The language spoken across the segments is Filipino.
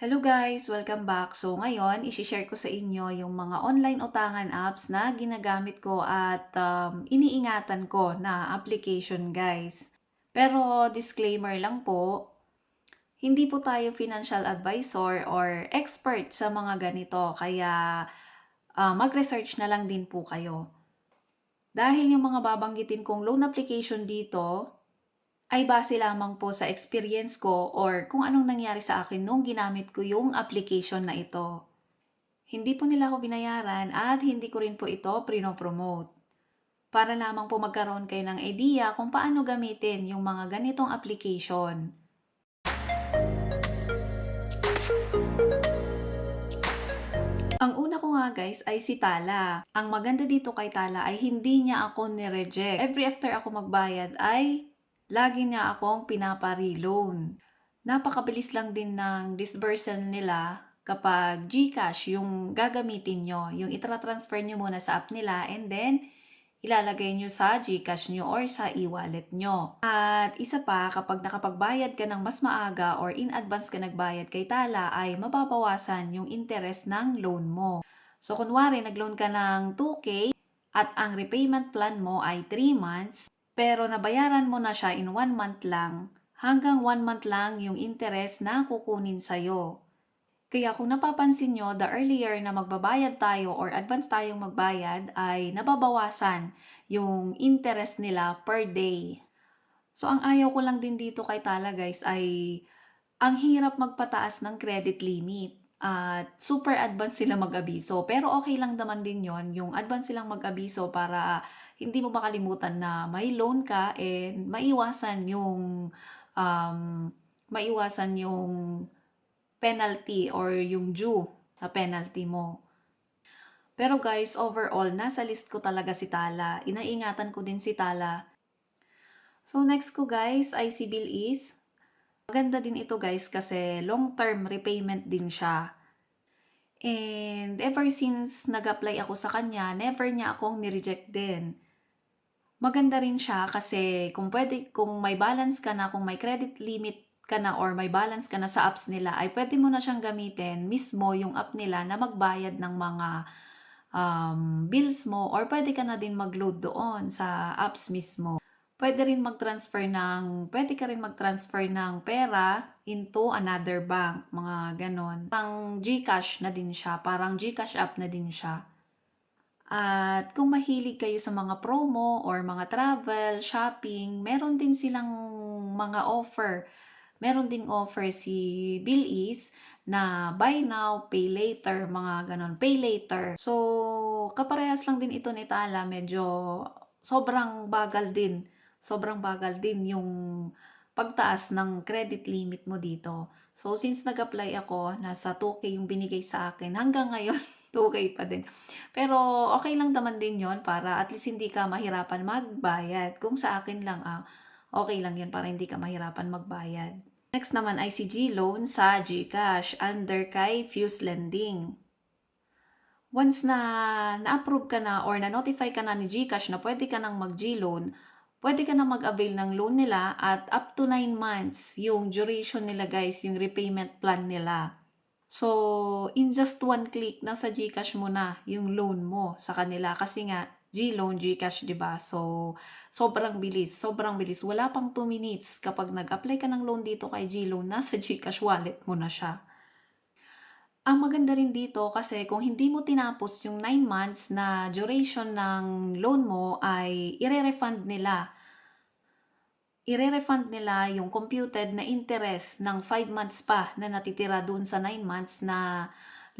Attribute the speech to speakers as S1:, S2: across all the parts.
S1: Hello guys! Welcome back. So ngayon, isi-share ko sa inyo yung mga online utangan apps na ginagamit ko at iniingatan ko na application guys. Pero disclaimer lang po, hindi po tayo financial advisor or expert sa mga ganito. Kaya mag-research na lang din po kayo. Dahil yung mga babanggitin kong loan application dito, ay base lamang po sa experience ko or kung anong nangyari sa akin nung ginamit ko yung application na ito. Hindi po nila ako binayaran at hindi ko rin po ito prino-promote. Para lamang po magkaroon kayo ng idea kung paano gamitin yung mga ganitong application. Ang una ko nga guys ay si Tala. Ang maganda dito kay Tala ay hindi niya ako ni-reject. Every after ako magbayad ay lagi niya akong pinapa-reloan. Napakabilis lang din ng disbursal nila kapag GCash yung gagamitin nyo. Yung itra-transfer nyo muna sa app nila and then ilalagay nyo sa GCash nyo or sa e-wallet nyo. At isa pa, kapag nakapagbayad ka ng mas maaga or in advance ka nagbayad kay Tala, ay mababawasan yung interest ng loan mo. So, kunwari, nag-loan ka ng 2K at ang repayment plan mo ay 3 months, pero nabayaran mo na siya in 1 month lang, hanggang 1 month lang yung interest na kukunin sa'yo. Kaya kung napapansin nyo, the earlier na magbabayad tayo or advance tayong magbayad ay nababawasan yung interest nila per day. So ang ayaw ko lang din dito kay Tala guys ay ang hirap magpataas ng credit limit at super advance sila mag-abiso. Pero okay lang naman din yon yung advance silang mag-abiso para hindi mo makalimutan na may loan ka and um, maiwasan yung penalty or yung due na penalty mo. Pero guys, overall, nasa list ko talaga si Tala. Inaingatan ko din si Tala. So next ko guys ay si Bilis. Maganda din ito guys kasi long-term repayment din siya. And ever since nag-apply ako sa kanya, never niya akong nireject din. Maganda rin siya kasi kung may balance ka na, kung may credit limit ka na or may balance ka na sa apps nila, ay pwede mo na siyang gamitin mismo yung app nila na magbayad ng mga bills mo or pwede ka na din mag-load doon sa apps mismo. Pwede ka rin mag-transfer ng pera into another bank, mga ganon. Parang GCash na din siya, parang GCash app na din siya. At kung mahilig kayo sa mga promo or mga travel, shopping, meron din silang mga offer. Meron ding offer si Billis na buy now, pay later, mga ganon, pay later. So, kaparehas lang din ito ni Tala, medyo sobrang bagal din. Sobrang bagal din yung pagtaas ng credit limit mo dito. So, since nag-apply ako, nasa 2K yung binigay sa akin, hanggang ngayon, 2K pa din. Pero okay lang naman din yon para at least hindi ka mahirapan magbayad. Kung sa akin lang, okay lang yun para hindi ka mahirapan magbayad. Next naman ay si G-Loan sa GCash under kay Fuse Lending. Once na na-approve ka na or na-notify ka na ni GCash na pwede ka nang mag-G-Loan, pwede ka na mag-avail ng loan nila at up to 9 months yung duration nila guys, yung repayment plan nila. So, in just one click, nasa GCash mo na yung loan mo sa kanila. Kasi nga, G-Loan, GCash, di ba? So, sobrang bilis, sobrang bilis. Wala pang 2 minutes kapag nag-apply ka ng loan dito kay G-Loan, nasa GCash wallet mo na siya. Ang maganda rin dito kasi kung hindi mo tinapos yung 9 months na duration ng loan mo ay ire-refund nila yung computed na interest ng 5 months pa na natitira doon sa 9 months na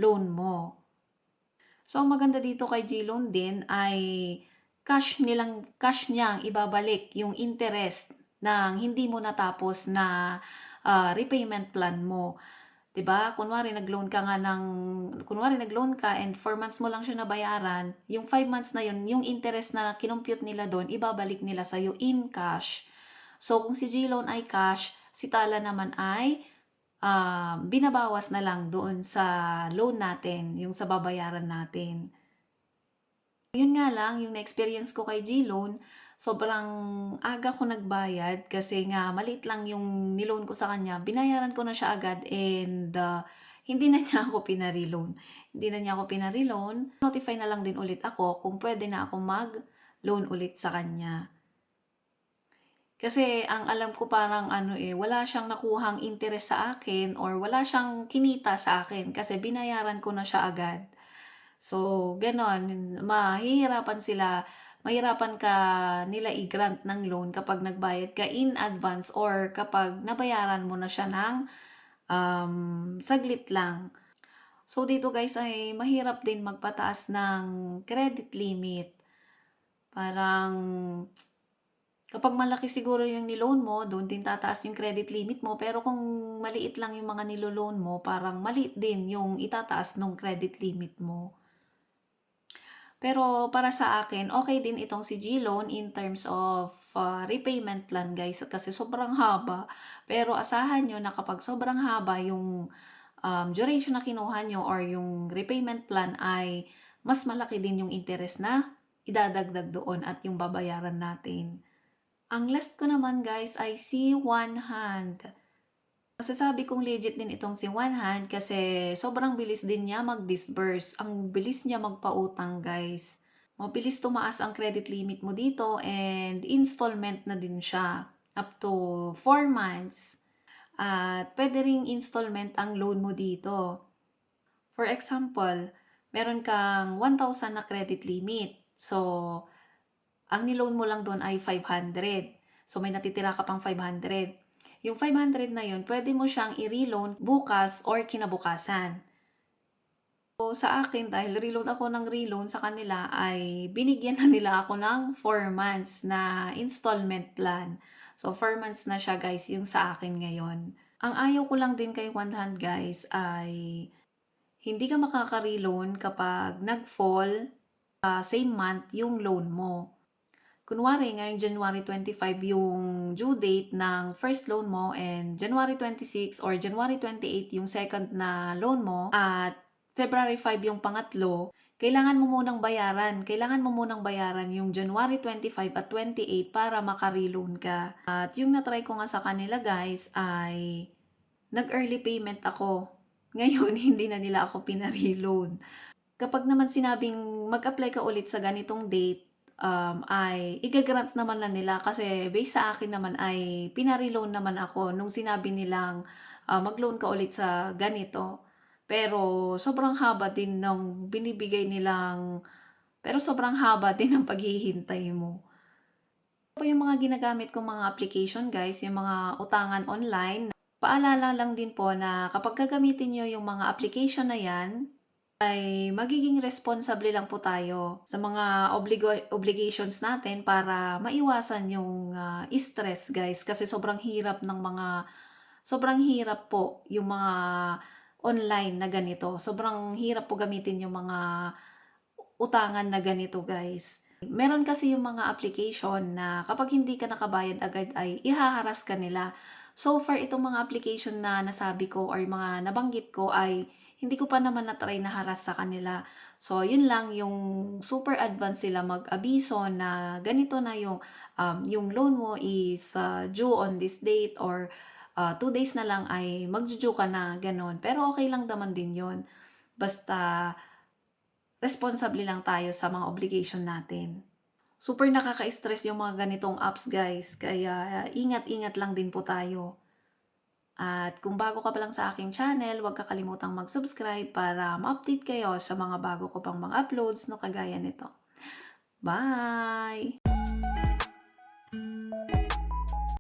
S1: loan mo. So, ang maganda dito kay G-Loan din ay cash niyang ibabalik yung interest ng hindi mo natapos na repayment plan mo. 'Di ba? Kunwari nag-loan ka and 4 months mo lang siya nabayaran, yung 5 months na yun, yung interest na kinompute nila doon, ibabalik nila sa iyo in cash. So, kung si G-Loan ay cash, si Tala naman ay binabawas na lang doon sa loan natin, yung sa babayaran natin. Yun nga lang, yung na-experience ko kay G-Loan, sobrang aga ko nagbayad kasi nga maliit lang yung niloan ko sa kanya. Binayaran ko na siya agad and hindi na niya ako pinare-loan. Hindi na niya ako pinare-loan. Notify na lang din ulit ako kung pwede na ako mag-loan ulit sa kanya. Kasi ang alam ko parang ano, wala siyang nakuhang interest sa akin or wala siyang kinita sa akin kasi binayaran ko na siya agad. So, gano'n. Mahihirapan ka nila i-grant ng loan kapag nagbayad ka in advance or kapag nabayaran mo na siya ng saglit lang. So, dito guys ay mahirap din magpataas ng credit limit. Parang kapag malaki siguro yung ni-loan mo, doon din tataas yung credit limit mo. Pero kung maliit lang yung mga nilo-loan mo, parang maliit din yung itataas ng credit limit mo. Pero para sa akin, okay din itong si GLoan in terms of repayment plan guys kasi sobrang haba. Pero asahan nyo na kapag sobrang haba yung duration na kinuha nyo or yung repayment plan ay mas malaki din yung interest na idadagdag doon at yung babayaran natin. Ang last ko naman guys ay si One Hand. Masasabi kong legit din itong si One Hand kasi sobrang bilis din niya mag-disburse. Ang bilis niya magpautang guys. Mabilis tumaas ang credit limit mo dito and installment na din siya. Up to 4 months. At pwede ring installment ang loan mo dito. For example, meron kang 1,000 na credit limit. So, ang niloan mo lang doon ay 500. So, may natitira ka pang 500. Yung 500 na yun, pwede mo siyang i-reloan bukas or kinabukasan. So, sa akin, dahil reload ako ng reloan sa kanila, ay binigyan na nila ako ng 4 months na installment plan. So, 4 months na siya guys, yung sa akin ngayon. Ang ayaw ko lang din kay One Hand guys ay hindi ka makaka-reloan kapag nag-fall sa same month yung loan mo. Kunwari, ngayong January 25 yung due date ng first loan mo and January 26 or January 28 yung second na loan mo at February 5 yung pangatlo, kailangan mo munang bayaran. Kailangan mo munang bayaran yung January 25 at 28 para maka-reloan ka. At yung na-try ko nga sa kanila guys ay nag-early payment ako. Ngayon, hindi na nila ako pina-reloan. Kapag naman sinabing mag-apply ka ulit sa ganitong date, ay igagrant naman na nila kasi based sa akin naman ay pina-reloan naman ako nung sinabi nilang mag-loan ka ulit sa ganito. Pero sobrang haba din ng binibigay nilang, pero sobrang haba din ng paghihintay mo. Po yung mga ginagamit kong mga application guys, yung mga utangan online. Paalala lang din po na kapag gagamitin nyo yung mga application na yan, ay magiging responsable lang po tayo sa mga obligations natin para maiwasan yung stress guys kasi sobrang hirap po yung mga online na ganito. Sobrang hirap po gamitin yung mga utangan na ganito guys. Meron kasi yung mga application na kapag hindi ka nakabayad agad ay ihaharas ka nila. So far itong mga application na nasabi ko or mga nabanggit ko ay hindi ko pa naman na-try na haras sa kanila. So yun lang yung super advanced sila mag-abiso na ganito na yung loan mo is due on this date or 2 days na lang ay magju ka na ganon. Pero okay lang naman din yun. Basta responsable lang tayo sa mga obligation natin. Super nakaka-stress yung mga ganitong apps guys, kaya ingat-ingat lang din po tayo. At kung bago ka pa lang sa aking channel, huwag kakalimutang mag-subscribe para ma-update kayo sa mga bago ko pang mga uploads no kagaya nito. Bye!